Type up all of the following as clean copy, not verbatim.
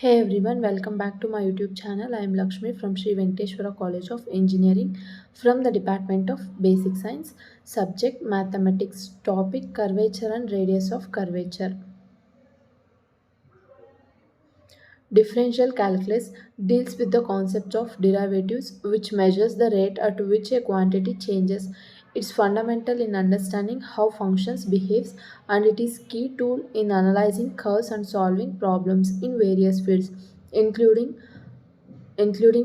Hey everyone, welcome back to my YouTube channel. I am Lakshmi from Sri Venkateshwara College of Engineering from the Department of Basic Science, subject Mathematics, topic Curvature and Radius of Curvature. Differential calculus deals with the concept of derivatives, which measures the rate at which a quantity changes. It's fundamental in understanding how functions behaves, and it is key tool in analyzing curves and solving problems in various fields, including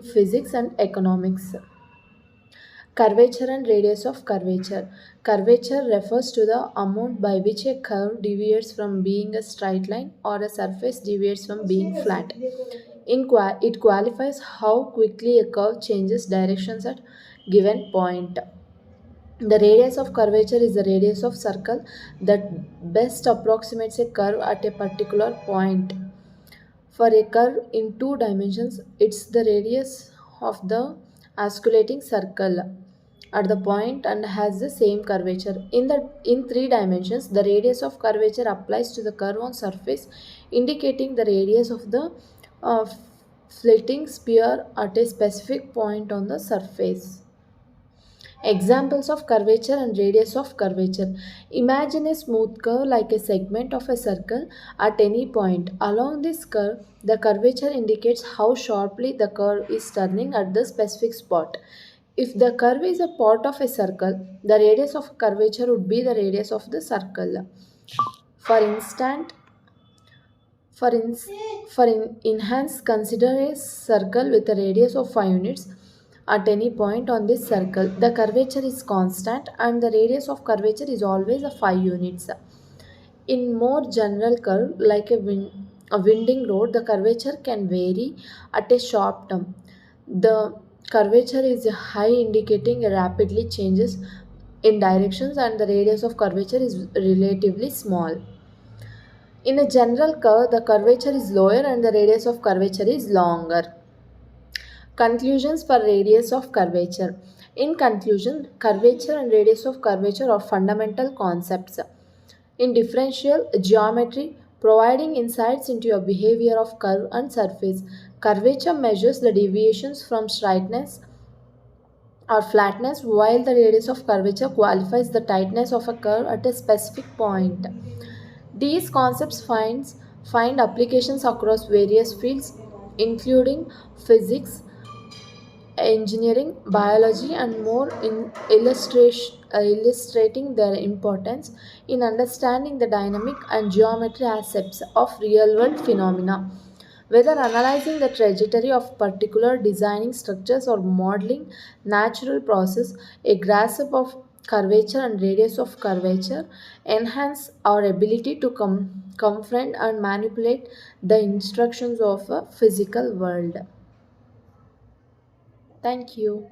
physics and economics. Curvature and radius of curvature. Curvature refers to the amount by which a curve deviates from being a straight line or a surface deviates from being flat. It qualifies how quickly a curve changes directions at given point. The radius of curvature is the radius of circle that best approximates a curve at a particular point. For a curve in two dimensions, it's the radius of the osculating circle at the point and has the same curvature. In three dimensions, the radius of curvature applies to the curve on surface, indicating the radius of the uh, flitting sphere at a specific point on the surface. Examples of curvature and radius of curvature. Imagine a smooth curve like a segment of a circle at any point. Along this curve, the curvature indicates how sharply the curve is turning at the specific spot. If the curve is a part of a circle, the radius of curvature would be the radius of the circle. For instance, for, ins- enhance, consider a circle with a radius of 5 units. At any point on this circle, the curvature is constant and the radius of curvature is always a 5 units. In more general curve, like a winding road, the curvature can vary at a short term. The curvature is high, indicating a rapidly changes in directions, and the radius of curvature is relatively small. In a general curve, the curvature is lower and the radius of curvature is longer. Conclusions for radius of curvature. In conclusion, curvature and radius of curvature are fundamental concepts in differential geometry, providing insights into your behavior of curve and surface. Curvature measures the deviations from straightness or flatness, while the radius of curvature qualifies the tightness of a curve at a specific point. These concepts find applications across various fields, including physics, engineering, biology, and more, in illustrating their importance in understanding the dynamic and geometry aspects of real world phenomena. Whether analyzing the trajectory of particular designing structures or modeling natural process, a grasp of curvature and radius of curvature enhance our ability to confront and manipulate the instructions of a physical world. Thank you.